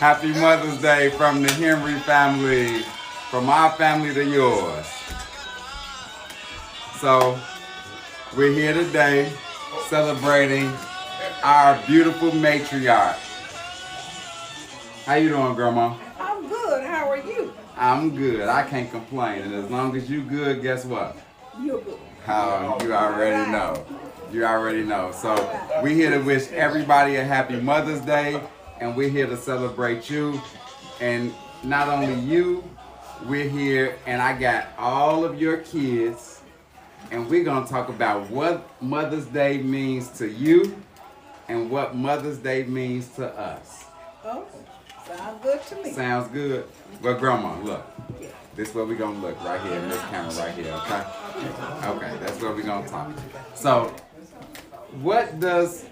Happy Mother's Day from the Henry family, from our family to yours. So, we're here today celebrating our beautiful matriarch. How you doing, Grandma? I'm good. How are you? I'm good. I can't complain. And as long as you good, guess what? You're good. You already know. You already know. So we're here to wish everybody a happy Mother's Day, and we're here to celebrate you. And not only you, we're here, and I got all of your kids, and we're going to talk about what Mother's Day means to you and what Mother's Day means to us. Oh, sounds good to me. Sounds good. Well, Grandma, look. This is where we're going to look right here in this camera right here, okay? Okay, that's where we're going to talk. So, what does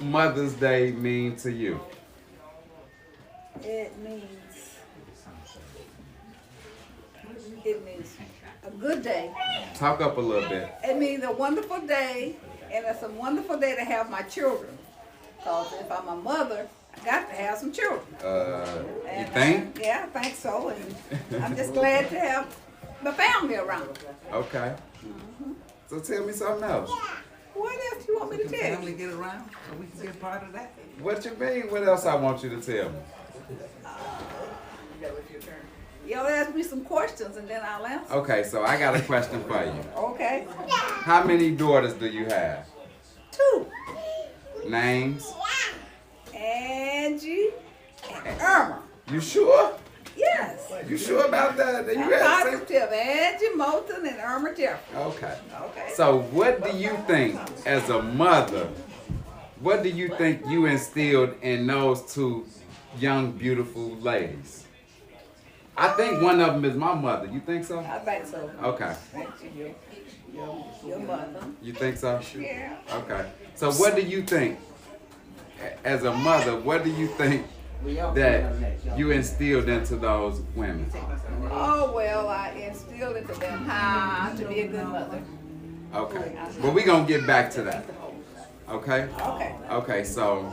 Mother's Day mean to you? It means a good day. Talk up a little bit. It means a wonderful day, and it's a wonderful day to have my children. Because if I'm a mother, I got to have some children. You think? Yeah, I think so. And I'm just glad to have my family around. Okay. So tell me something else. What else do you want me to tell Family you? get around so we can be a part of that. What you mean? What else I want you to tell me? Y'all ask me some questions and then I'll answer. Okay, so I got a question for you. Okay. How many daughters do you have? 2. Names? Angie and Irma. You sure? Yes. You sure about that? That you I'm had the same- positive. Angie Moulton and Irma Jeffrey. Okay. Okay. So what do you think, as a mother, what do you think you instilled in those 2 young, beautiful ladies? I think one of them is my mother. You think so? I think so. Okay. Thank you. Your mother. You think so? Yeah. Okay. So what do you think, as a mother, what do you think that you instilled into those women? Oh, well, I instilled into them how to be a good mother. Okay. Well, we're going to get back to that. Okay? Okay. Okay, so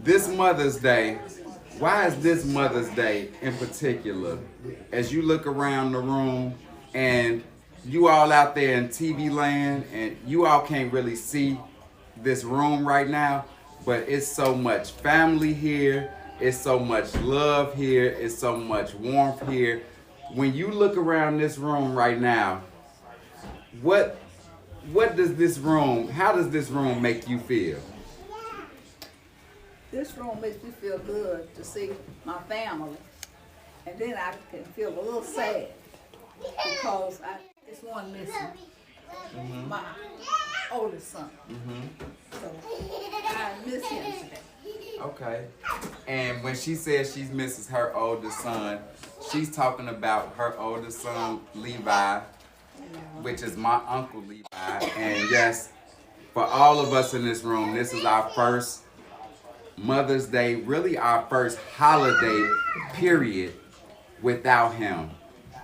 this Mother's Day, why is this Mother's Day in particular, as you look around the room and you all out there in TV land and you all can't really see this room right now, but it's so much family here, it's so much love here, it's so much warmth here. When you look around this room right now, what does this room, how does this room make you feel? This room makes me feel good to see my family. And then I can feel a little sad because it's one missing. My oldest son. So I miss him today. Okay. And when she says she misses her oldest son, she's talking about her oldest son, Levi, which is my uncle Levi. And yes, for all of us in this room, this is our first Mother's Day, really our first holiday period without him.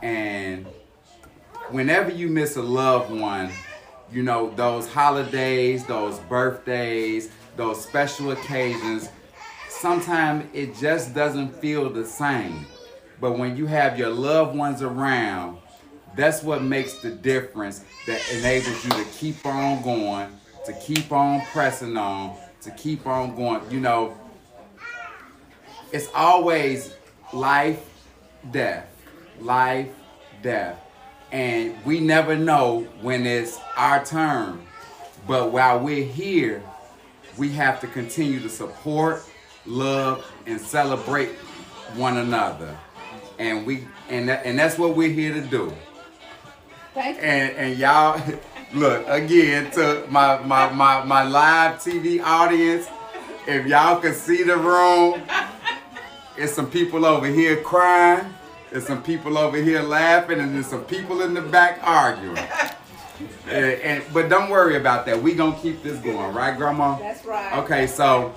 And whenever you miss a loved one, you know, those holidays, those birthdays, those special occasions, sometimes it just doesn't feel the same. But when you have your loved ones around, that's what makes the difference, that enables you to keep on going, to keep on pressing on, to keep on going. You know, it's always life, death, life, death. And we never know when it's our turn. But while we're here, we have to continue to support, love, and celebrate one another. And that's what we're here to do. Thank you. And y'all, look, again, to my live TV audience, if y'all can see the room, it's some people over here crying, there's some people over here laughing, and there's some people in the back arguing. But don't worry about that. We're going to keep this going, right, Grandma? That's right. Okay, so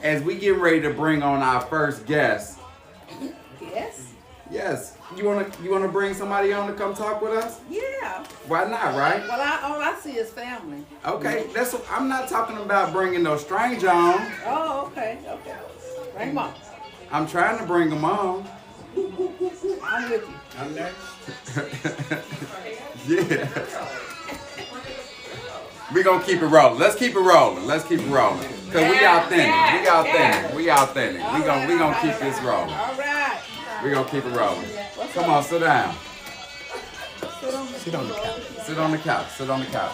as we get ready to bring on our first guest. Yes? Yes. You wanna bring somebody on to come talk with us? Yeah. Why not, right? Well, all I see is family. Okay, I'm not talking about bringing no stranger on. Oh, okay, okay. Bring them on. I'm trying to bring them on. I'm with you. I'm next. Yeah. We gonna keep it rolling. Let's keep it rolling. Let's keep it rolling. Cause we authentic. We authentic. We authentic. We gonna keep this rolling. All right. We gonna keep it rolling. Come on, sit down. Sit on the couch. Sit on the couch. Sit on the couch.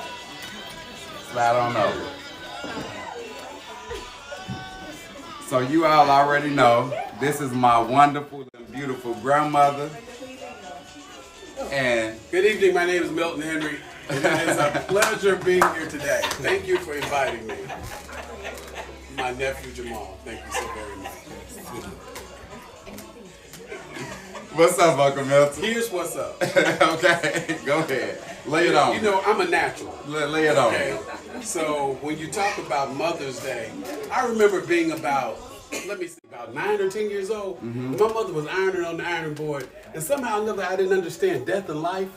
Slide on over. So you all already know this is my wonderful and beautiful grandmother. And Good evening, my name is Milton Henry, and it is a pleasure being here today. Thank you for inviting me. My nephew Jamal, thank you so very much. what's up, Uncle Milton? Here's what's up. Okay, go ahead. Lay it on. You know, I'm a natural. Lay it on. Okay, so when you talk about Mother's Day, I remember being about 9 or 10 years old. My mother was ironing on the ironing board, and somehow or another I didn't understand death and life,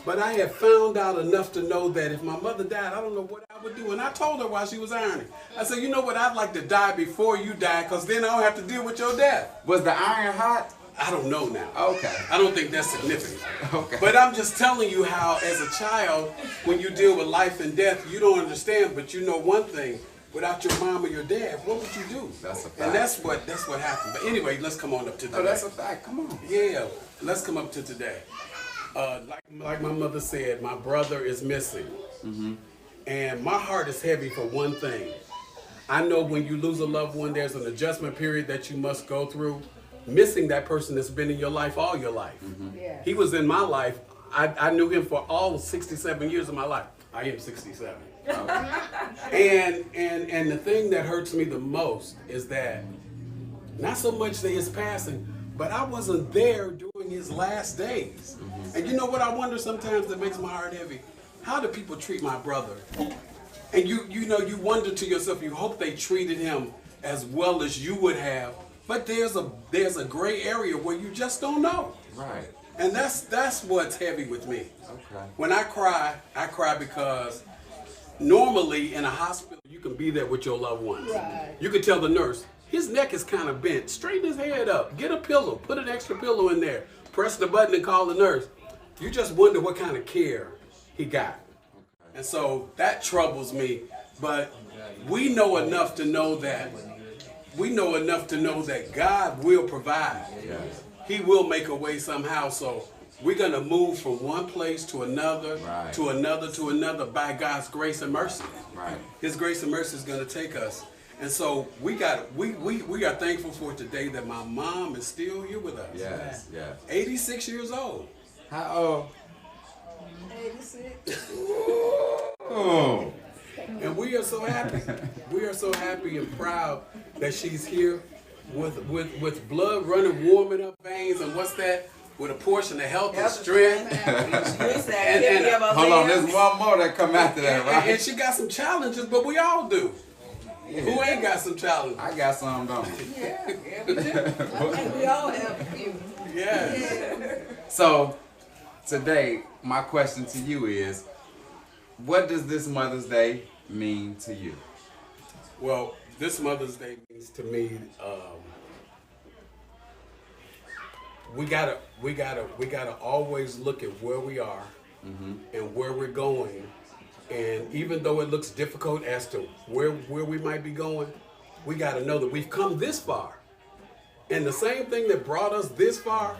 but I had found out enough to know that if my mother died, I don't know what I would do. And I told her while she was ironing, I said, you know what, I'd like to die before you die, because then I don't have to deal with your death. Was the iron hot? I don't know now. Okay. I don't think that's significant. Okay. But I'm just telling you how, as a child, when you deal with life and death, you don't understand, but you know one thing. Without your mom or your dad, what would you do? That's a fact. And that's what happened. But anyway, let's come on up to today. Oh, that's a fact. Come on. Yeah, let's come up to today. Like my mother said, my brother is missing. And my heart is heavy for one thing. I know when you lose a loved one, there's an adjustment period that you must go through. Missing that person that's been in your life all your life. Yeah. He was in my life. I knew him for all 67 years of my life. I am 67. And the thing that hurts me the most is that not so much that his passing, but I wasn't there during his last days. And you know what I wonder sometimes that makes my heart heavy? How do people treat my brother? And you know, you wonder to yourself, you hope they treated him as well as you would have, but there's a gray area where you just don't know. Right. And that's what's heavy with me. Okay. When I cry because normally in a hospital, you can be there with your loved ones. Right. You can tell the nurse, his neck is kind of bent. Straighten his head up. Get a pillow. Put an extra pillow in there. Press the button and call the nurse. You just wonder what kind of care he got. And so that troubles me. But we know enough to know that God will provide. Yes. He will make a way somehow. So we're going to move from one place to another, Right. to another by God's grace and mercy. Right. His grace and mercy is going to take us. And so we are thankful for today that my mom is still here with us. Yes. Yes. 86 years old. How old? 86. Oh. And we are so happy. We are so happy and proud that she's here with blood running warm in her veins. And what's that? With a portion of health and strength. Hold on, there's one more that come after that, right? And she got some challenges, but we all do. Yeah. Who ain't got some challenges? I got some, don't I? Yeah, we do. I think we all have a few. Yes. So, today, my question to you is, what does this Mother's Day mean to you? Well, this Mother's Day means to me, we gotta always look at where we are and where we're going. And even though it looks difficult as to where we might be going, we gotta know that we've come this far. And the same thing that brought us this far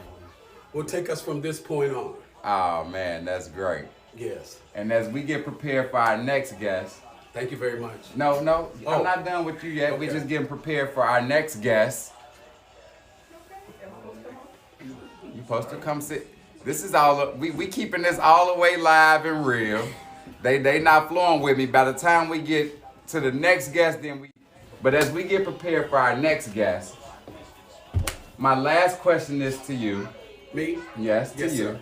will take us from this point on. Oh man, that's great. Yes. And as we get prepared for our next guest, Thank you very much. no, Oh. I'm not done with you yet. Okay. We're just getting prepared for our next guest. You supposed to come sit. This is all, we keeping this all the way live and real. They not flowing with me. By the time we get to the next guest, but as we get prepared for our next guest, my last question is to you. Me? Yes, to Yes, you. sir.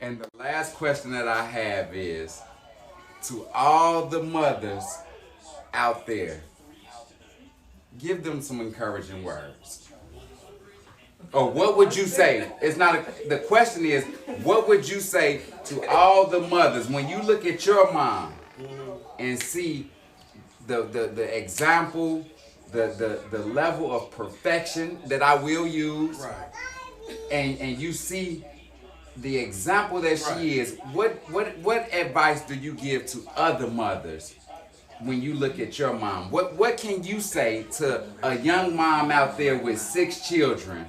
And the last question that I have is, to all the mothers out there, give them some encouraging words. Or what would you say? It's not the question is, what would you say to all the mothers when you look at your mom and see the example, the level of perfection that I will use, Right. and you see the example that she is. What advice do you give to other mothers when you look at your mom? What can you say to a young mom out there with 6 children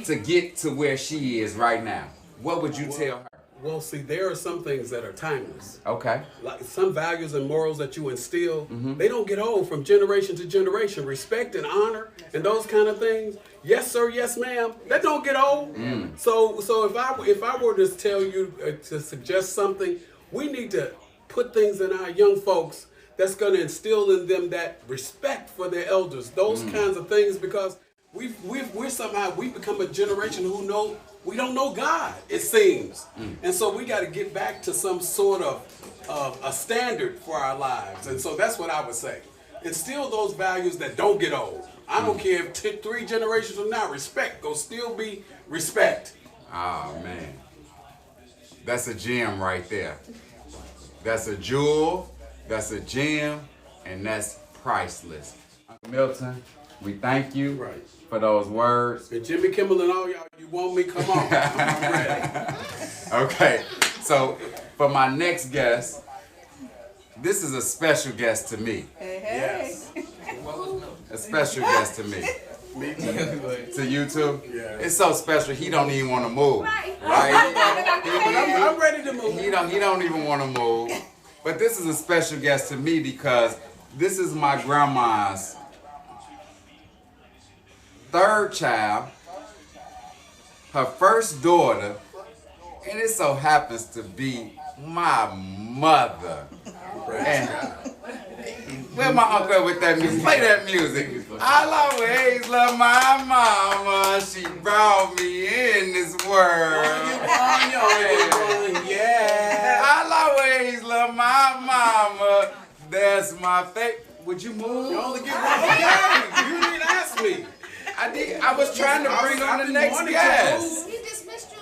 to get to where she is right now? What would you tell her? Well, see, there are some things that are timeless. Okay. Like some values and morals that you instill, they don't get old from generation to generation. Respect and honor and those kind of things. Yes, sir. Yes, ma'am. That don't get old. So if I were to tell you to suggest something, we need to put things in our young folks that's going to instill in them that respect for their elders. Those kinds of things, because we're somehow we become a generation who we don't know God, it seems. And so we got to get back to some sort of a standard for our lives. And so that's what I would say. Instill those values that don't get old. I don't care if 3 generations from now, respect go still be respect. Oh, man. That's a gem right there. That's a jewel, that's a gem, and that's priceless. Uncle Milton, we thank you for those words. And Jimmy Kimmel and all y'all, you want me? Come on. I'm ready. Okay, so for my next guest, this is a special guest to me. Hey, Yes. A special guest to me. Me too. To you too? Yeah. It's so special he don't even want to move. Right? I'm ready to move. He don't even want to move. But this is a special guest to me because this is my grandma's 3rd child, her first daughter, and it so happens to be my mother. And where my uncle with that music? Play that music. I'll always love my mama. She brought me in this world. Yeah. I'll always love my mama. That's my favorite. Would you move? You only get one. Okay. You didn't ask me. I did. I was trying to bring on the next guest. He dismissed you.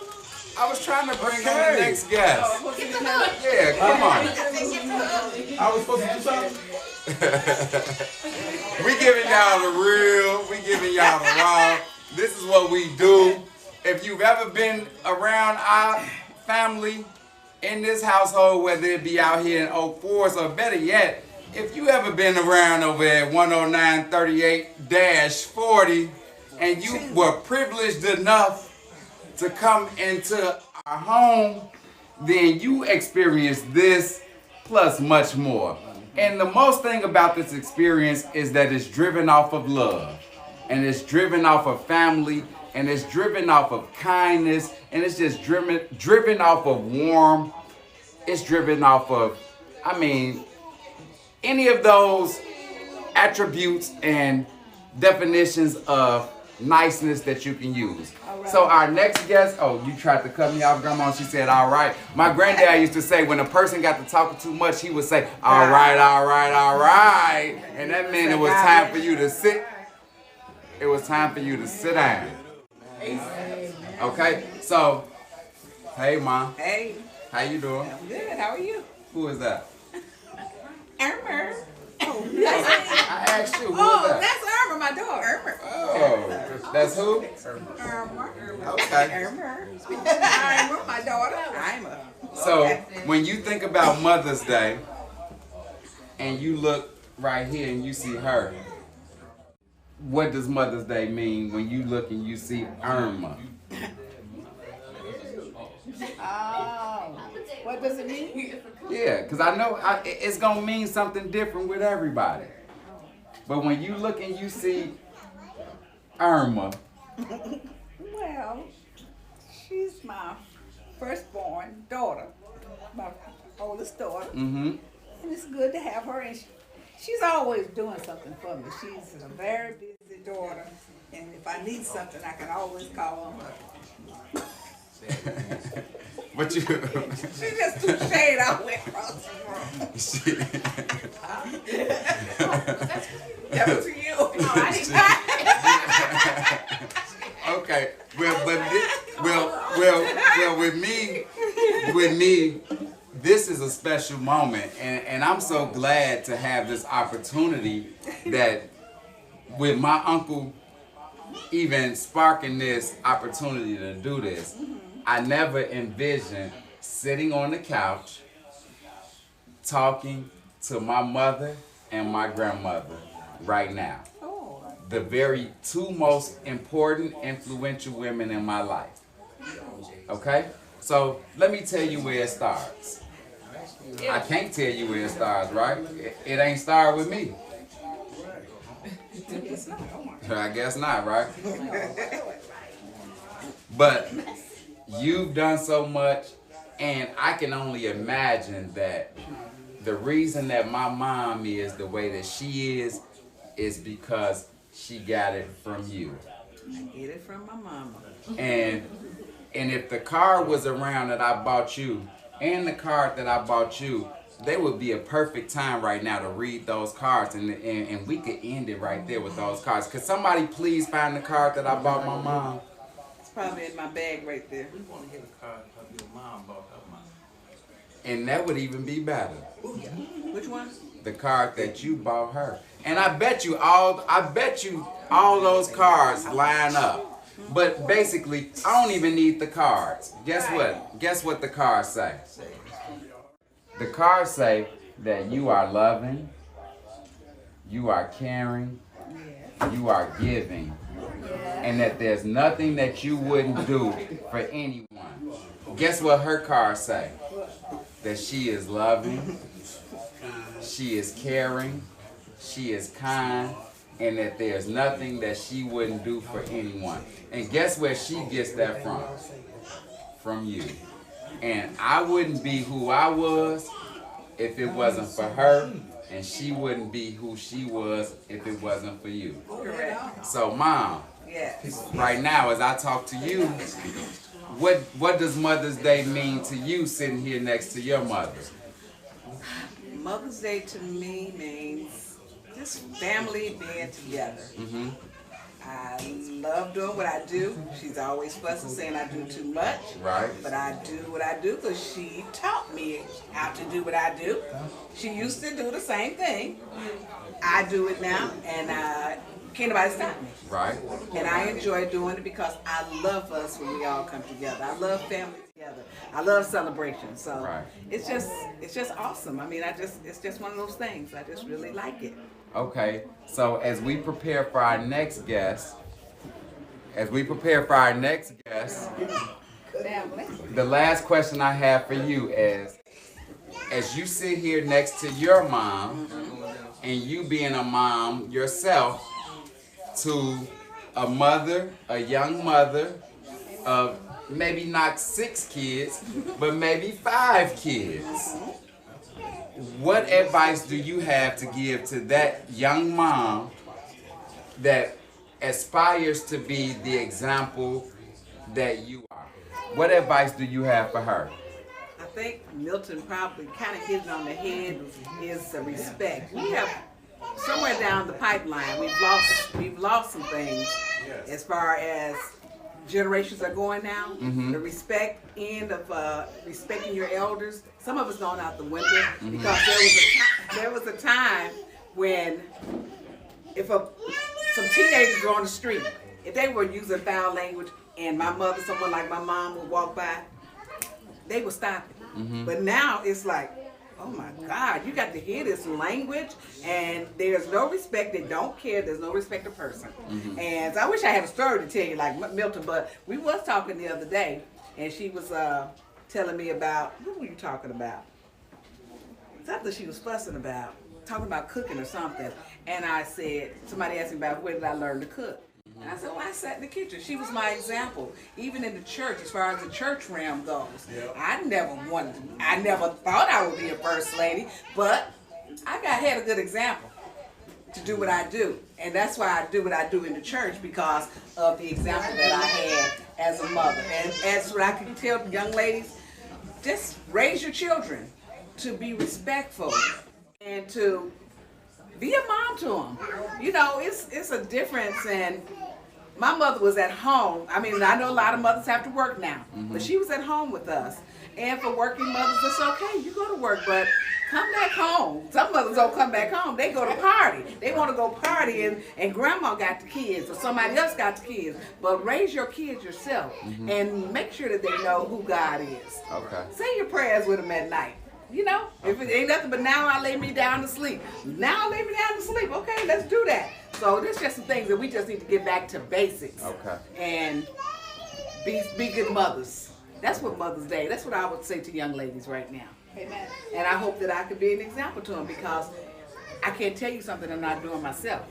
I was trying to bring on the next guest. Get the hook. Yeah, come on. I was supposed to do something. We giving y'all the real. We giving y'all the raw. This is what we do. If you've ever been around our family in this household, whether it be out here in Oak Forest or better yet, if you ever been around over at 10938-40 and you were privileged enough to come into our home, then you experienced this plus much more. And the most thing about this experience is that it's driven off of love, and it's driven off of family, and it's driven off of kindness, and it's just driven off of warmth. It's driven off of, any of those attributes and definitions of niceness that you can use. Right. So our next guest, you tried to cut me off, Grandma. She said, all right. My granddad used to say when a person got to talking too much, he would say, all right, all right, all right. And that meant it was time for you to sit. It was time for you to sit down. Okay, so, hey, Mom. Hey. How you doing? I'm good. How are you? Who is that? Irma. I asked you, who is that? That's Irma, my daughter. Irma. Oh, that's who? Irma. Okay. Irma. Irma, my daughter. Irma. So, when you think about Mother's Day, and you look right here and you see her, what does Mother's Day mean when you look and you see Irma? Oh, what does it mean? Yeah, because I know it's going to mean something different with everybody. But when you look and you see Irma. Well, she's my firstborn daughter, my oldest daughter. Mm-hmm. And it's good to have her. And she's always doing something for me. She's a very busy daughter. And if I need something, I can always call on her. But you... She just threw shade all the way across the room. That was for you. Okay. Well, with me, this is a special moment, and I'm so glad to have this opportunity that with my uncle even sparking this opportunity to do this, I never envisioned sitting on the couch talking to my mother and my grandmother right now. The very two most important, influential women in my life. Okay? So let me tell you where it starts. I can't tell you where it starts, right? It ain't start with me. I guess not, right? But you've done so much, and I can only imagine that the reason that my mom is the way that she is because she got it from you. I get it from my mama. And if the card was around that I bought you and the card that I bought you, they would be a perfect time right now to read those cards, and we could end it right there with those cards. Could somebody please find the card that I bought my mom? It's probably in my bag right there. We want to get a card because your mom bought her mom. And that would even be better. Which one? The card that you bought her. And I bet you all those cards line up. But basically, I don't even need the cards. Guess what? Guess what the cards say? The cards say that you are loving, you are caring, you are giving, and that there's nothing that you wouldn't do for anyone. Guess what her cards say? That she is loving, she is caring, she is kind, and that there's nothing that she wouldn't do for anyone. And guess where she gets that from? From you. And I wouldn't be who I was if it wasn't for her, and she wouldn't be who she was if it wasn't for you. Correct. So, Mom, Yes. right now as I talk to you, what does Mother's Day mean to you sitting here next to your mother? Mother's Day to me means just family being together. Mm-hmm. I love doing what I do. She's always fussing, saying I do too much. Right. But I do what I do because she taught me how to do what I do. She used to do the same thing. I do it now, and can't nobody stop me. Right. And I enjoy doing it because I love us when we all come together. I love family together. I love celebration. So Right. it's just awesome. I mean, it's just one of those things. I just really like it. Okay, so as we prepare for our next guest, the last question I have for you is, as you sit here next to your mom, and you being a mom yourself to a mother, a young mother of maybe not 6 kids, but maybe 5 kids. What advice do you have to give to that young mom that aspires to be the example that you are? What advice do you have for her? I think Milton probably kind of hit it on the head is the respect. We have somewhere down the pipeline, we've lost some things as far as generations are going now. Mm-hmm. The respect end of respecting your elders. Some of us gone out the window because there was a time when if some teenagers were on the street, if they were using foul language and my mother, someone like my mom would walk by, they would stop it. Mm-hmm. But now it's like, oh my God, you got to hear this language, and there's no respect. They don't care. There's no respect of person. Mm-hmm. And so I wish I had a story to tell you like Milton, but we was talking the other day, and she was telling me about, what were you talking about? Something she was fussing about, talking about cooking or something. And I said, somebody asked me about where did I learn to cook? And I said, well, I sat in the kitchen. She was my example. Even in the church, as far as the church realm goes. Yep. I never thought I would be a first lady, but I had a good example to do what I do. And that's why I do what I do in the church, because of the example that I had as a mother. And that's what I can tell young ladies, just raise your children to be respectful and to be a mom to them. You know, it's a difference. And my mother was at home. I mean, I know a lot of mothers have to work now, but she was at home with us. And for working mothers, it's okay. You go to work, but come back home. Some mothers don't come back home. They go to party. They want to go party, and grandma got the kids or somebody else got the kids. But raise your kids yourself and make sure that they know who God is. Okay. Say your prayers with them at night. You know, if it ain't nothing but now I lay me down to sleep. Now I lay me down to sleep. Okay, let's do that. So there's just some things that we just need to get back to basics. Okay. And be good mothers. That's what Mother's Day. That's what I would say to young ladies right now. Amen. And I hope that I could be an example to them because I can't tell you something I'm not doing myself.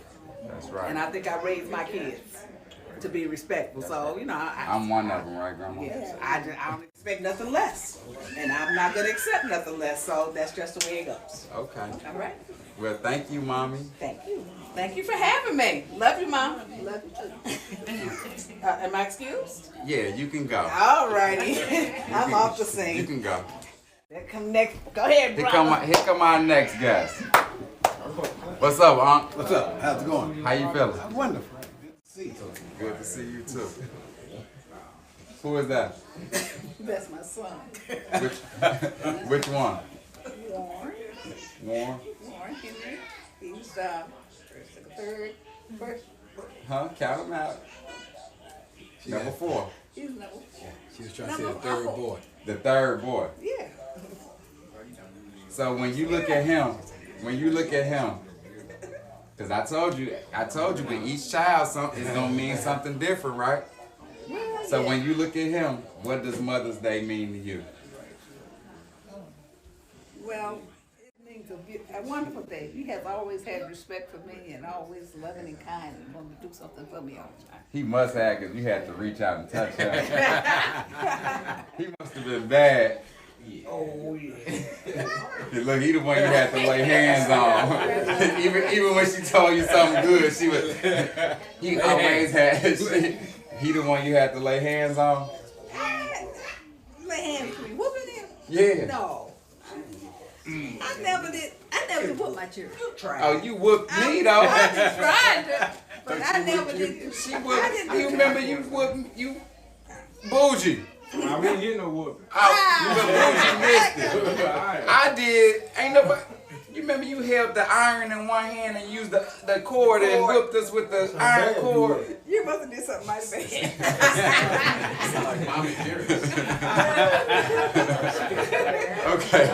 That's right. And I think I raised my kids to be respectful. So, you know, I'm one of them, right, Grandma? yes, I don't expect nothing less. And I'm not going to accept nothing less. So that's just the way it goes. Okay. All right? Well, thank you, Mommy. Thank you. Thank you for having me. Love you, Mom. Love you too. Am I excused? Yeah, you can go. All righty. I'm off the scene. You can go. There come next. Go ahead, Here brother. come our next guest. What's up, Unc? What's up? How's it going? How you feeling? Wonderful. Good to see you. Good to see you too. Who is that? That's my son. Which one? Warren. Warren? Warren Henry. He's first. Huh? Count him out. Number 4. He's number 4. She was trying to say the third boy. The third boy. Yeah. So when you look at him, because I told you, with each child, it's gonna mean something different, right? So when you look at him, what does Mother's Day mean to you? Well, it means a wonderful day. He has always had respect for me and always loving and kind and wanting to do something for me all the time. He must have, because you had to reach out and touch him. He must have been bad. Oh, yeah. Look, he the one you had to lay hands on. even when she told you something good, he always had. He the one you had to lay hands on. Lay hands on me. Whooping him? Yeah. No. I never did whoop my children. You try. Oh, you whooped me though. I just tried to, but I never did. She I whooped. didn't You remember you whooped you, bougie. I didn't get no whooping. Bougie missed it. I did. Ain't nobody. You remember you held the iron in one hand and used the cord and whipped us with the iron cord. You must have did something mighty bad. Sound like Mommy Jerry. Okay,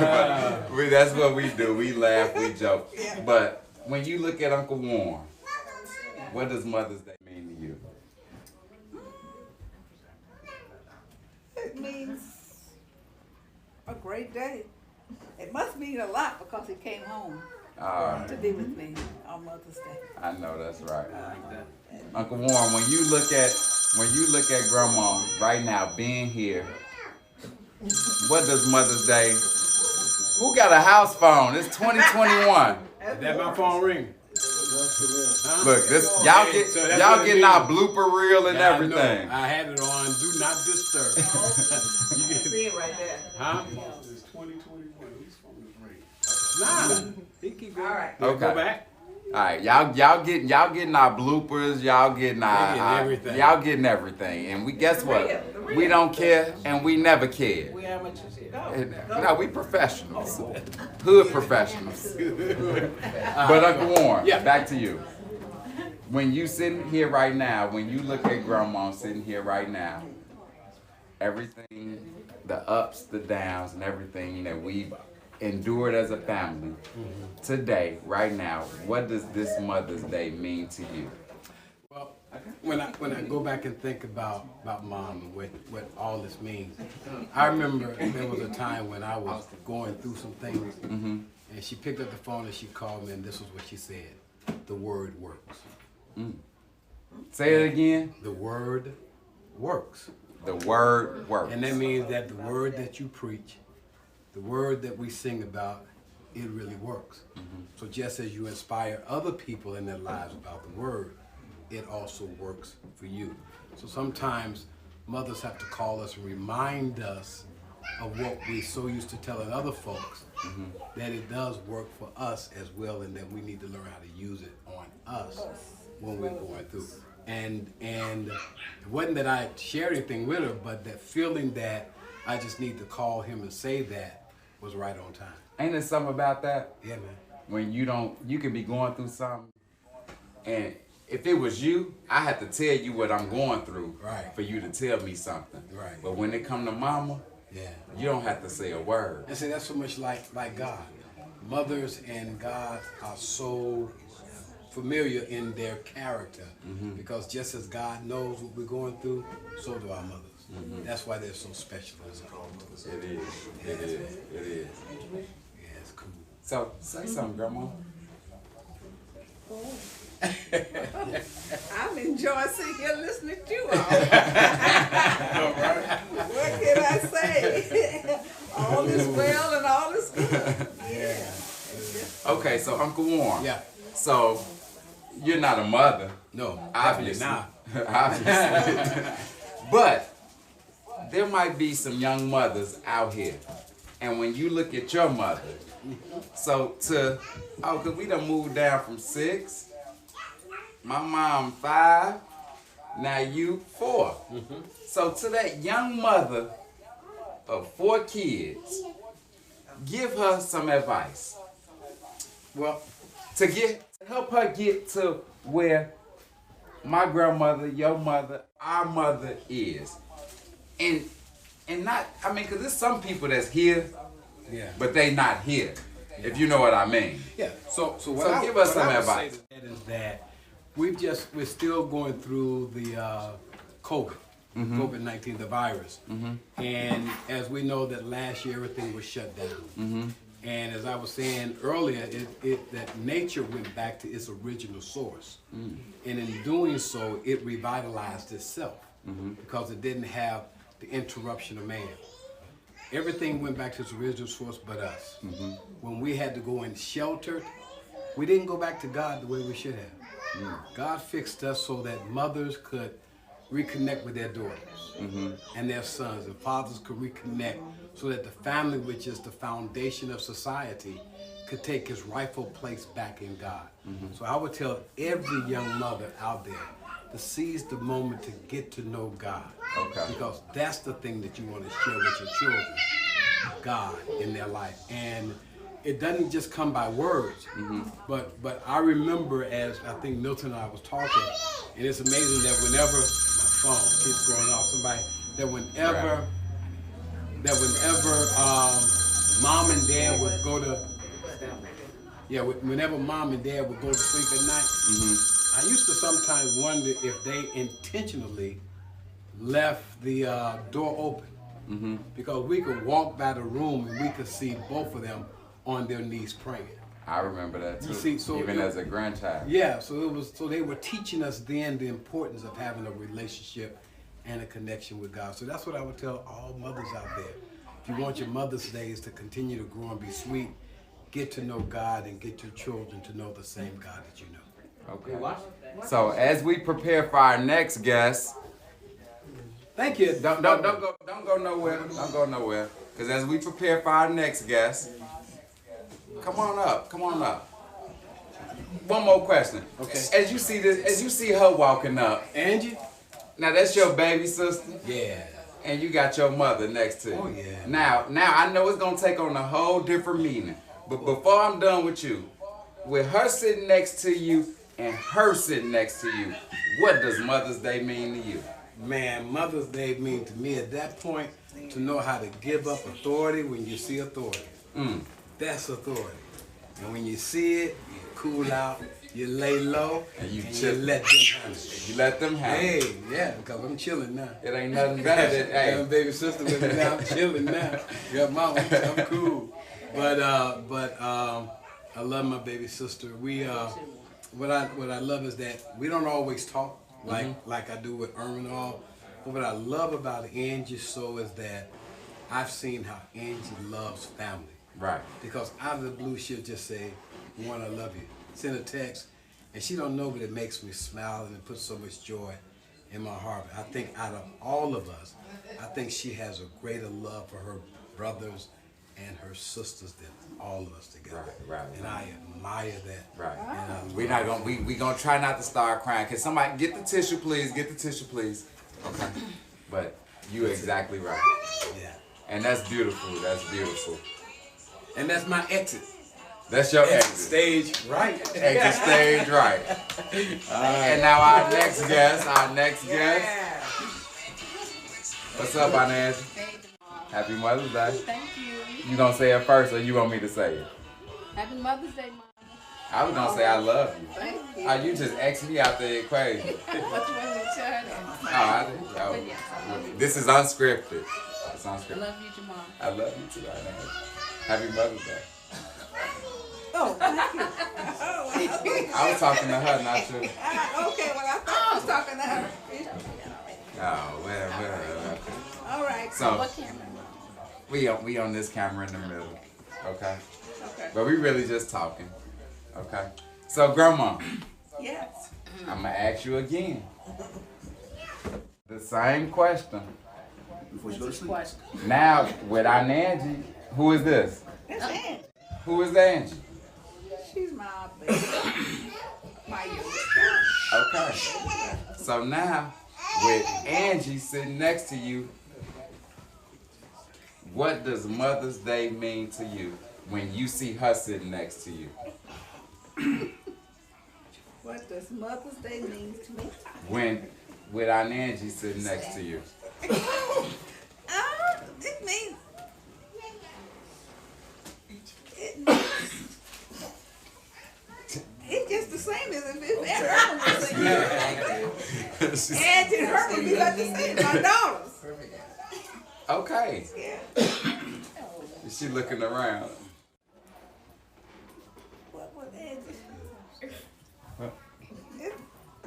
but that's what we do. We laugh, we joke. But when you look at Uncle Warren, what does Mother's Day mean to you? It means a great day. It must mean a lot because he came home to be with me on Mother's Day. I know that's right. Uncle Warren, when you look at Grandma right now being here, what does Mother's Day? Who got a house phone? It's 2021. That my phone ring. Look, this y'all getting our blooper reel and everything. I had it on Do Not Disturb. You can see it right there. Huh? It's 2021. Whose phone is ringing? Nah. He keep going. All right. Okay. Go back. All right, y'all getting our bloopers, y'all getting everything. y'all getting everything, and we guess what? The real. We don't care, and we never cared. We amateurs here. No, we professionals, hood professionals. But Uncle Warren, back to you. When you sitting here right now, when you look at Grandma sitting here right now, everything, the ups, the downs, and everything that we've endured as a family, today, right now, what does this Mother's Day mean to you? Well, when I go back and think about Mom and what all this means, I remember there was a time when I was going through some things, and she picked up the phone and she called me, and this was what she said: "The word works." Say it again. The word works. The word works. And that means that the word that you preach, the word that we sing about, it really works. So just as you inspire other people in their lives about the word, it also works for you. So sometimes mothers have to call us and remind us of what we're so used to telling other folks, that it does work for us as well, and that we need to learn how to use it on us when we're going through. And it wasn't that I shared anything with her, but that feeling that I just need to call him and say that was right on time. Ain't there something about that? Yeah, man. When you can be going through something, and if it was you, I had to tell you what I'm going through Right. for you to tell me something. Right. But when it come to mama, Yeah. you don't have to say a word. And see, that's so much like God. Mothers and God are so familiar in their character because just as God knows what we're going through, so do our mothers. That's why they're so special as a home. It is. It is. It is. Yeah, it's cool. So say something, Grandma. I'm enjoying sitting here listening to you all. What can I say? All is well and all is good. Yeah. Okay, so Uncle Warren. Yeah. So you're not a mother, No, obviously. not. Obviously. But there might be some young mothers out here. And when you look at your mother, cause we done moved down from 6, my mom 5, now you 4. So to that young mother of 4 kids, give her some advice. Well, To help her get to where my grandmother, your mother, our mother is. And not, I mean, because there's some people that's here, yeah. but they not here, if you know what I mean. Yeah. So give us some what I would advice. say to that is that we're still going through the COVID-19, the virus. And as we know that last year everything was shut down. And as I was saying earlier, that nature went back to its original source. And in doing so, it revitalized itself because it didn't have the interruption of man. Everything went back to its original source but us. When we had to go in shelter, we didn't go back to God the way we should have. God fixed us so that mothers could reconnect with their daughters and their sons, and fathers could reconnect so that the family, which is the foundation of society, could take its rightful place back in God. So I would tell every young mother out there to seize the moment to get to know God. Okay. Because that's the thing that you want to share with your children, God in their life. And it doesn't just come by words, but I remember, as I think Milton and I was talking, and it's amazing that whenever my phone keeps going off, mom and dad would go to, whenever mom and dad would go to sleep at night, I used to sometimes wonder if they intentionally left the door open, because we could walk by the room and we could see both of them on their knees praying. I remember that too, You see, so even as a grandchild. Yeah, so they were teaching us then the importance of having a relationship and a connection with God. So that's what I would tell all mothers out there. If you want your Mother's Days to continue to grow and be sweet, get to know God and get your children to know the same God that you know. Okay. So as we prepare for our next guest, Thank you. don't go nowhere. Don't go nowhere. Because as we prepare for our next guest, come on up. One more question. Okay. As you see her walking up, Angie? now that's your baby sister, Yeah. and you got your mother next to you. Oh, yeah. Now I know it's gonna take on a whole different meaning. But before I'm done with you, with her sitting next to you and her sitting next to you, what does Mother's Day mean to you? Man, Mother's Day means to me at that point to know how to give up authority when you see authority. That's authority. And when you see it, you cool out, you lay low, And you let them handle it. You let them have it. Hey, yeah, because I'm chilling now. It ain't nothing better than, Got my hey, baby sister with me now. I'm chilling now. Got mama, I'm cool. But I love my baby sister. We what I love is that we don't always talk like I do with Irma and all. But what I love about Angie so is that I've seen how Angie loves family. right. Because out of the blue, she'll just say, "Warren, I love you." Send a text, and she don't know, but it makes me smile and it puts so much joy in my heart. I think out of all of us, I think she has a greater love for her brothers and her sisters than all of us together. Right. And I admire that. Right. And I We not gonna we gonna try not to start crying. Can somebody get the tissue, please? Get the tissue, please. Okay. But you exactly right. Yeah. And that's beautiful. That's beautiful. And that's my exit. That's your exit. Stage right. Exit stage right. And now our next guest. What's up, Inez? Happy Mother's Day. Thank you. You gonna say it first, or you want me to say it? Happy Mother's Day, Mama. I was gonna say I love you. Thank you. Oh, you just X me out the equation. What you want me to tell them? Oh, But yes, I love you. this is unscripted. It's I unscripted. love you, Jamal. I love you too, Inez. Happy Mother's Day. Oh, thank you. I was talking to her, not you. Okay, well, I thought I was talking to her. Oh, well. All right. So What camera? we on this camera in the middle, okay? Okay. But we really just talking, okay? So, Grandma, Yes. I'm gonna ask you again the same question. Before she goes to sleep. Question. Now with Angie, who is this? That's Angie. Who is Angie? She's my baby. My youngest. Okay. So now with Angie sitting next to you, what does Mother's Day mean to you when you see her sitting next to you? What does Mother's Day mean to me? When with Angie sitting next to you? It means. It's just the same as if Aaron was singing. Angie and her would be like the same. My daughters. Okay. Yeah. She looking around. What was Angie?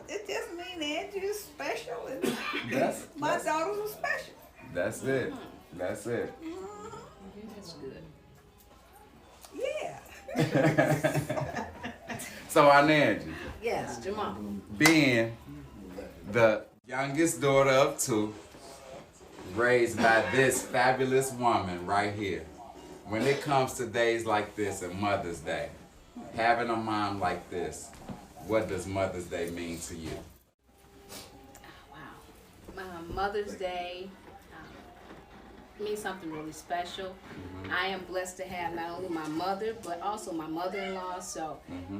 It just means Angie is special and my daughters are special. That's it. That's it. That's good. Yeah. So Angie, Yes, Jamal. being the youngest daughter of two, raised by this fabulous woman right here, when it comes to days like this and Mother's Day, having a mom like this, what does Mother's Day mean to you? Wow. Mother's Day means something really special. I am blessed to have not only my mother, but also my mother-in-law. So,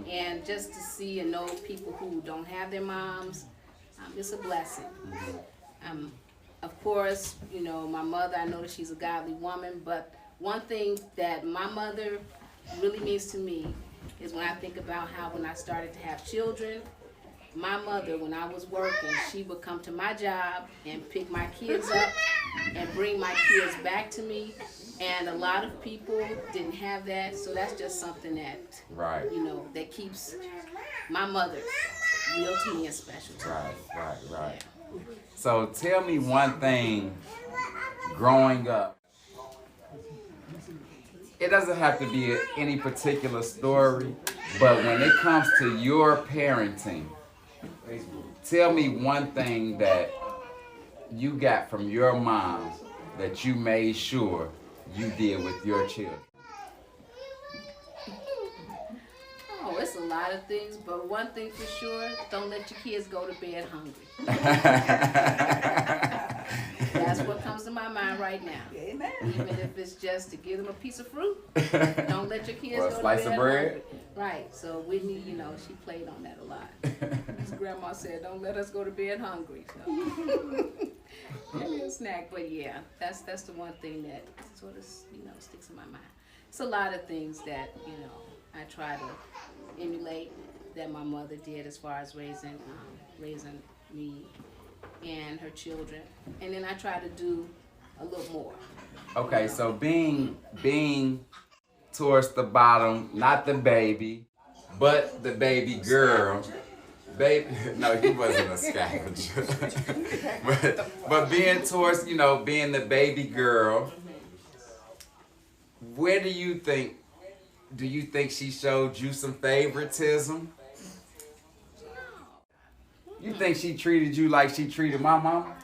and just to see and know people who don't have their moms, it's a blessing. Of course, you know, my mother, I know that she's a godly woman, but one thing that my mother really means to me is when I think about how when I started to have children, my mother, when I was working, she would come to my job and pick my kids up and bring my kids back to me. And a lot of people didn't have that, so that's just something that, Right. you know, that keeps my mother real to me and special to me. Right. So tell me one thing growing up. It doesn't have to be any particular story, but when it comes to your parenting, tell me one thing that you got from your mom that you made sure you did with your children. Oh, it's a lot of things, but one thing for sure, don't let your kids go to bed hungry. That's what comes to my mind right now. Amen. Even if it's just to give them a piece of fruit, don't let your kids Or a go to slice bed of bread. hungry. Right, so Whitney, you know, she played on that a lot. His grandma said, don't let us go to bed hungry. So. Give me a snack, but yeah, that's the one thing that sort of, you know, sticks in my mind. It's a lot of things that, you know, I try to emulate that my mother did as far as raising me and her children, and then I try to do a little more. Okay, so being towards the bottom, not the baby, but the baby girl. Baby, no, he wasn't a scavenger. but being towards, you know, being the baby girl, where do you think she showed you some favoritism? You think she treated you like she treated my mama?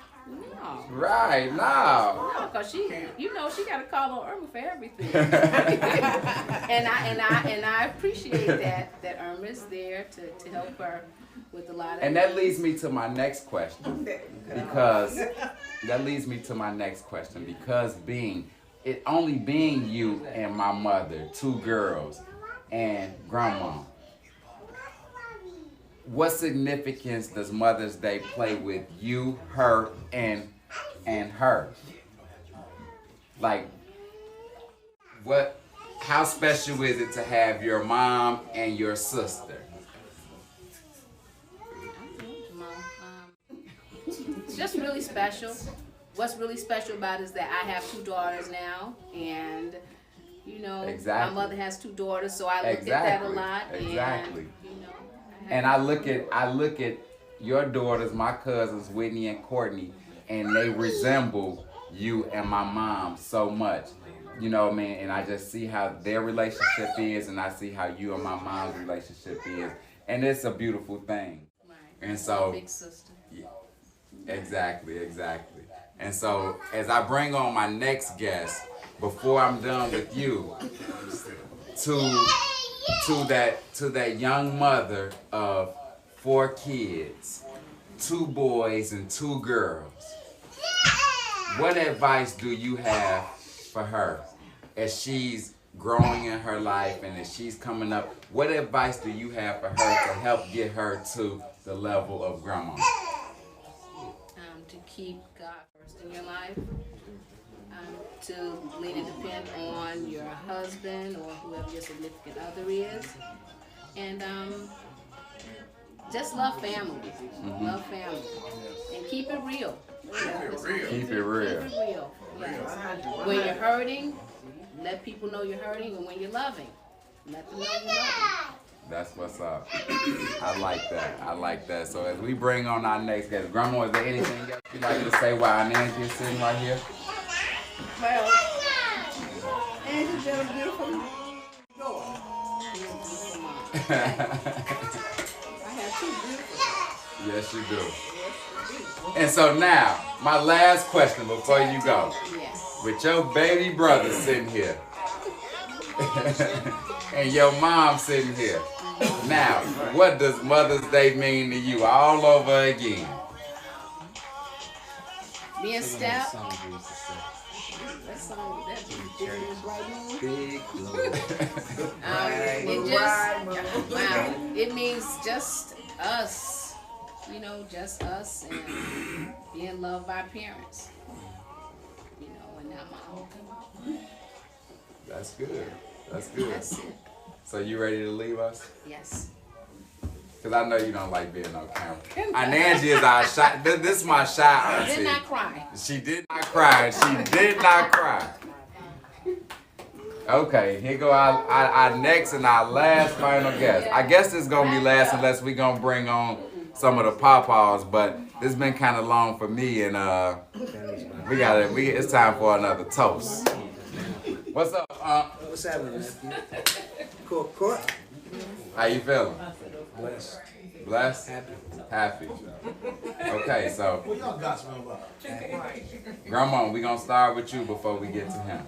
No. Right, no. No, cause she, you know, she got to call on Irma for everything. and I appreciate that Irma is there to help her with a lot of. And that leads me to my next question. Because being it only being you and my mother, 2 girls, and grandma, what significance does Mother's Day play with you, her, and her? Like, how special is it to have your mom and your sister? It's just really special. What's really special about it is that I have 2 daughters now, and you know, Exactly. my mother has 2 daughters, so I look at that a lot. Exactly. And, you know, And I look at your daughters, my cousins Whitney and Courtney, and they resemble you and my mom so much. You know what I mean? And I just see how their relationship is, and I see how you and my mom's relationship is, and it's a beautiful thing. right. And so, Big sister. yeah, exactly. And so, as I bring on my next guest, before I'm done with you, to that young mother of 4 kids, 2 boys and 2 girls, what advice do you have for her as she's growing in her life and as she's coming up? What advice do you have for her to help get her to the level of grandma? To keep God first in your life, to lean and depend on your husband or whoever your significant other is, and just love family. Love family, and keep it real. Keep it real. Yes. When you're hurting, let people know you're hurting, and when you're loving, let them know you're loving. That's what's up. I like that. So as we bring on our next guest, Grandma, is there anything else you'd like to say while Nancy is sitting right here? Well, Angie's been a beautiful daughter. I have 2 beautiful. Yes, you do. And so now, my last question before you go. Yes. With your baby brother sitting here and your mom sitting here. Now, what does Mother's Day mean to you all over again? Me and Steph. That song, that Big it means just us, you know, just us and being loved by parents, you know, and now my That's good. That's good. That's it. So you ready to leave us? Yes. Because I know you don't like being on camera. And Angie is our shy. This is my shy auntie. Did not cry. She did not cry. She did not cry. Okay, here go our next and our last final guest. I guess this is going to be last unless we're going to bring on some of the pawpaws, but this has been kind of long for me, and it's time for another toast. What's up, What's happening, nephew? Court. How you feeling? Blessed. Blessed? Happy. Happy. Okay, so What y'all gossiping about? Grandma, we gonna start with you before we get to him.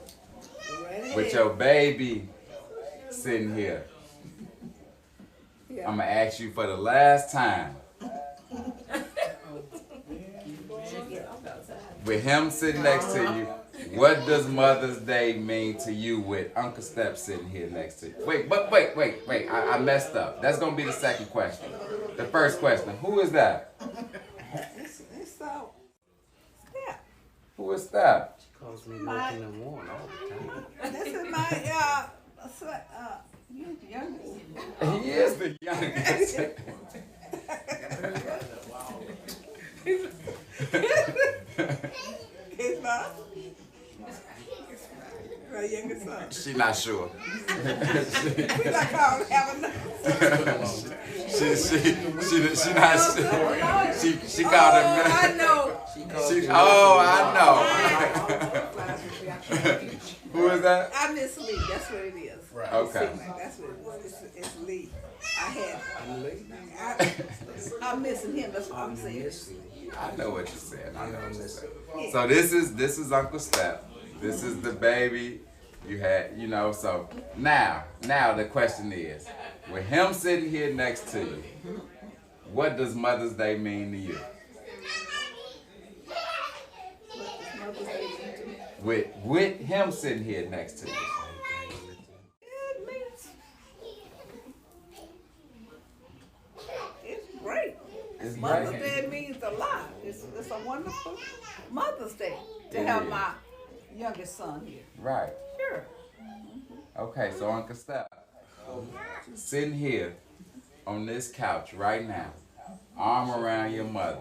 Ready? With your baby sitting here, Yeah. I'm gonna ask you for the last time. With him sitting next to you, what does Mother's Day mean to you with Uncle Step sitting here next to you? Wait, I messed up. That's gonna be the second question. The first question, who is that? It's so. Yeah. Who is that? Calls me milking and warm all the time. This is my youngest. He is the youngest. He's my youngest son. She not sure. We not called have enough. She not sure. She called him. I know. I know. Who is that? I miss Lee. That's what it is. Right. Okay. That's what it is. It's Lee. I'm missing him. That's what I'm saying. I know what you're saying. So this is Uncle Step. This is the baby you had, you know. So now the question is, with him sitting here next to you, what does Mother's Day mean to you? with him sitting here next to you? It means it's great. It's Mother's great. Day means a lot. It's a wonderful Mother's Day to It have is. my youngest son here. Right. Sure. Okay, so Uncle Steph, sitting here on this couch right now, arm around your mother,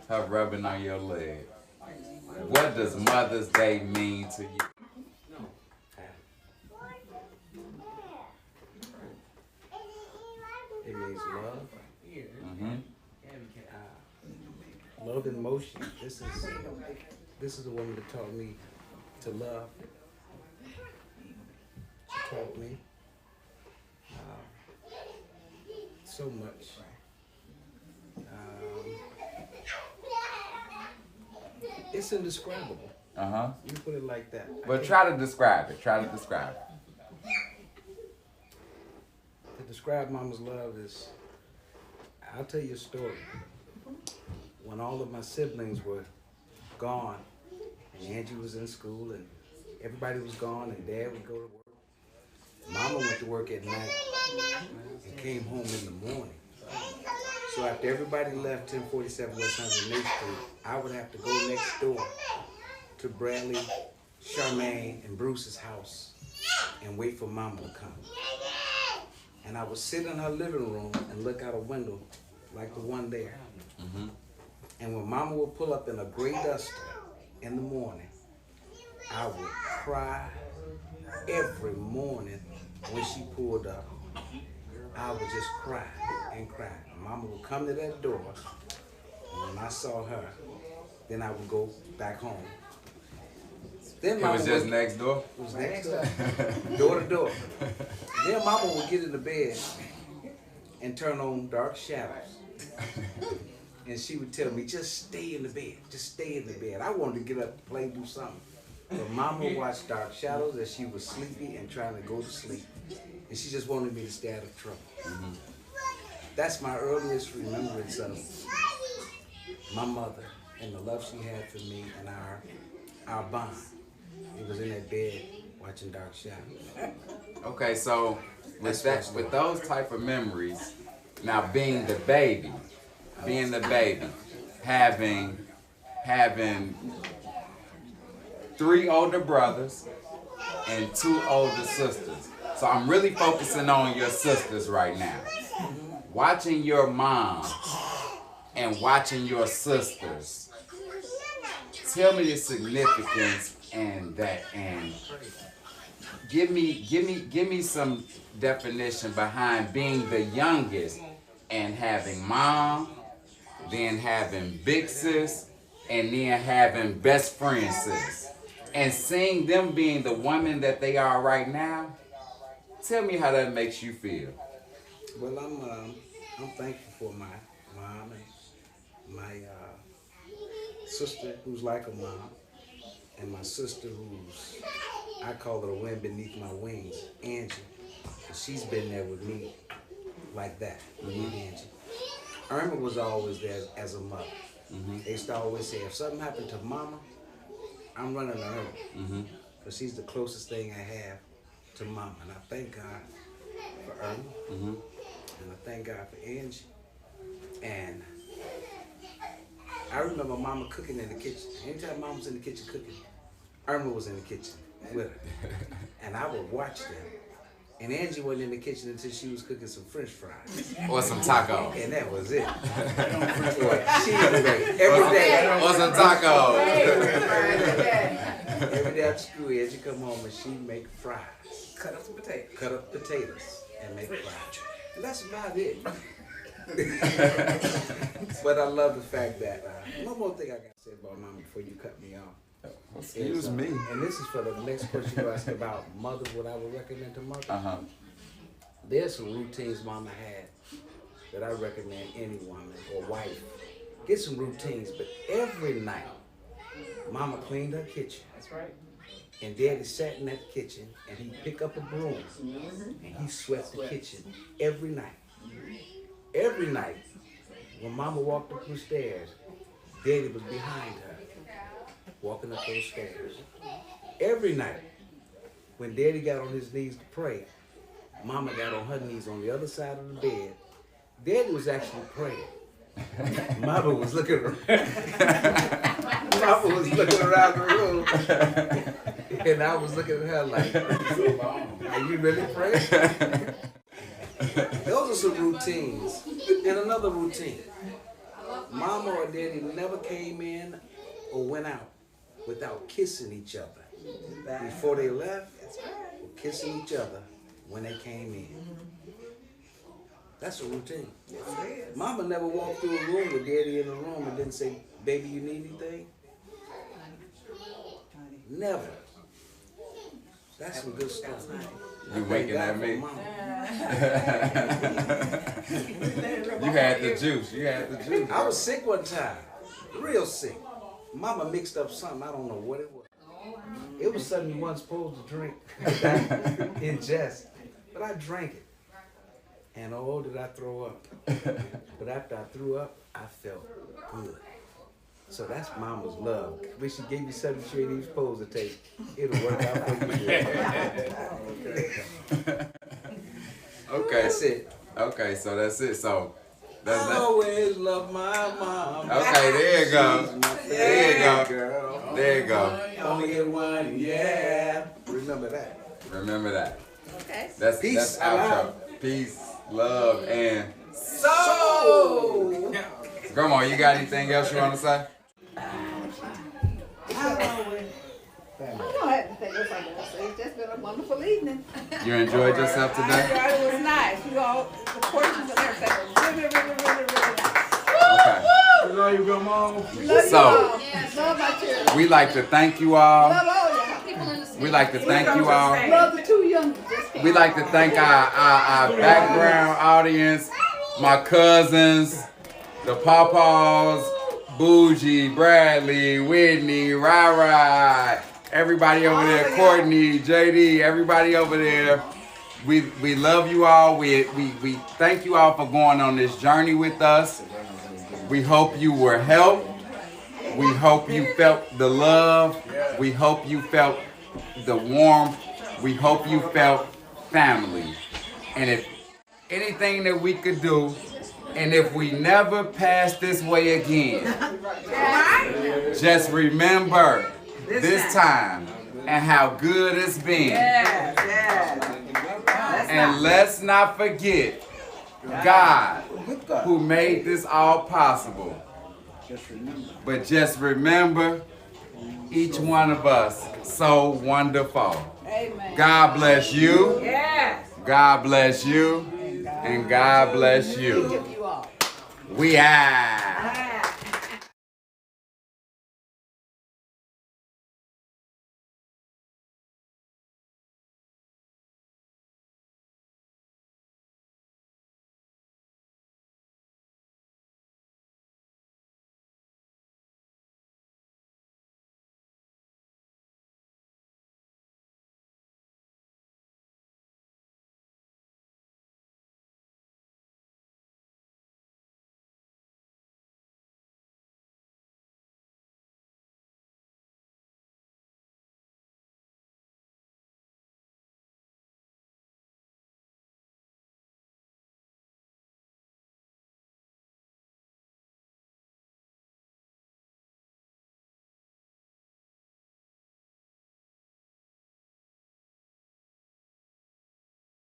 her rubbing on your leg. What does Mother's Day mean to you? It means love. Mm-hmm. Love in motion. This is the woman that taught me to love. She taught me so much. It's indescribable. Uh-huh. You put it like that. But try to describe it. Try to describe it. To describe Mama's love is, I'll tell you a story. When all of my siblings were gone, and Angie was in school, and everybody was gone, and Dad would go to work, Mama went to work at night and came home in the morning. So after everybody left 1047 West 108th Street, I would have to go next door to Bradley, Charmaine, and Bruce's house and wait for Mama to come. And I would sit in her living room and look out a window like the one there. Mm-hmm. And when Mama would pull up in a gray duster in the morning, I would cry every morning when she pulled up. I would just cry and cry. Mama would come to that door, and when I saw her, then I would go back home. Then It Mama was just would, next door? it was next door, door to door. Then Mama would get in the bed and turn on Dark Shadows. And she would tell me, just stay in the bed, just stay in the bed. I wanted to get up, play, do something. But Mama watched Dark Shadows as she was sleepy and trying to go to sleep. And she just wanted me to stay out of trouble. Mm-hmm. That's my earliest remembrance of my mother and the love she had for me and our bond. It was in that bed watching Dark Shadows. Okay, so with those type of memories, now being the baby, having 3 older brothers and 2 older sisters. So I'm really focusing on your sisters right now. Watching your mom and watching your sisters. Tell me the significance and that, and give me some definition behind being the youngest and having mom, then having big sis, and then having best friend sis. And seeing them being the women that they are right now, tell me how that makes you feel. Well, I'm thankful for my mom and my sister who's like a mom, and my sister who's, I call her the wind beneath my wings, Angie. She's been there with me like that, with me, Angie. Irma was always there as a mother. Mm-hmm. They used to always say, if something happened to Mama, I'm running to Irma. Because she's the closest thing I have to Mama. And I thank God for Irma. Mm-hmm. And I thank God for Angie. And I remember Mama cooking in the kitchen. Anytime Mama was in the kitchen cooking, Irma was in the kitchen with her. And I would watch them. And Angie wasn't in the kitchen until she was cooking some French fries. Or some tacos. And that was it. She was great. Every day. Or some tacos. Every day after school, Angie come home and she'd make fries. Cut up some potatoes. Cut up potatoes and make fries. And that's about it. But I love the fact that, one more thing I got to say about Mama before you cut me off. Excuse me. And this is for the next question you ask about mothers, what I would recommend to mothers. Uh-huh. There's some routines Mama had that I recommend any woman or wife. Get some routines, but every night, Mama cleaned her kitchen. That's right. And Daddy sat in that kitchen and he'd pick up a broom and he swept the kitchen every night. Every night, when Mama walked up the stairs, Daddy was behind her, walking up those stairs. every night, when Daddy got on his knees to pray, Mama got on her knees on the other side of the bed. Daddy was actually praying. Mama was looking around. Mama was looking around the room, and I was looking at her like, "Are you really praying?" Those are some routines. And another routine: Mama or Daddy never came in or went out without kissing each other before they left, or kissing each other when they came in. That's a routine. Mama never walked through a room with Daddy in the room and didn't say, "Baby, you need anything?" Never. That's some good stuff. You winking at me? Mama. You had the juice. You had the juice. I was sick one time, real sick. Mama mixed up something, I don't know what it was. It was something you weren't supposed to drink, ingest, but I drank it. And oh, did I throw up. But after I threw up, I felt good. So that's Mama's love. When she gave you something she ain't even supposed to take, it'll work out for you. Okay. That's it. Okay, so that's it. So that's I that. always love my mom. Okay, there you go. There you go. Girl. There you go. Only get one, yeah. Remember that. Remember that. Okay. That's Peace, outro. love. Peace, love, and So. Grandma, you got anything else you want to say? I don't have anything else I want to say. It's just been a wonderful evening. You enjoyed yourself today? It was nice. You all, the portions and everything was really, really, really, really nice. Okay. I love you, Grandma. Love you So- all. Love my children. We like to thank you all. Love all y'all. People in the We like to thank you all. Love the two young just came We like to thank our background audience, my cousins, the Pawpaws, Bougie, Bradley, Whitney, Rai, everybody over there, Courtney, JD, everybody over there. We love you all. We thank you all for going on this journey with us. We hope you were helped. We hope you felt the love. We hope you felt the warmth. We hope you felt family. And if anything that we could do, and if we never pass this way again, just remember this time and how good it's been. And let's not forget God who made this all possible. But just remember, each one of us so wonderful. Amen. God bless you. God bless you. And God bless you. You all. We are.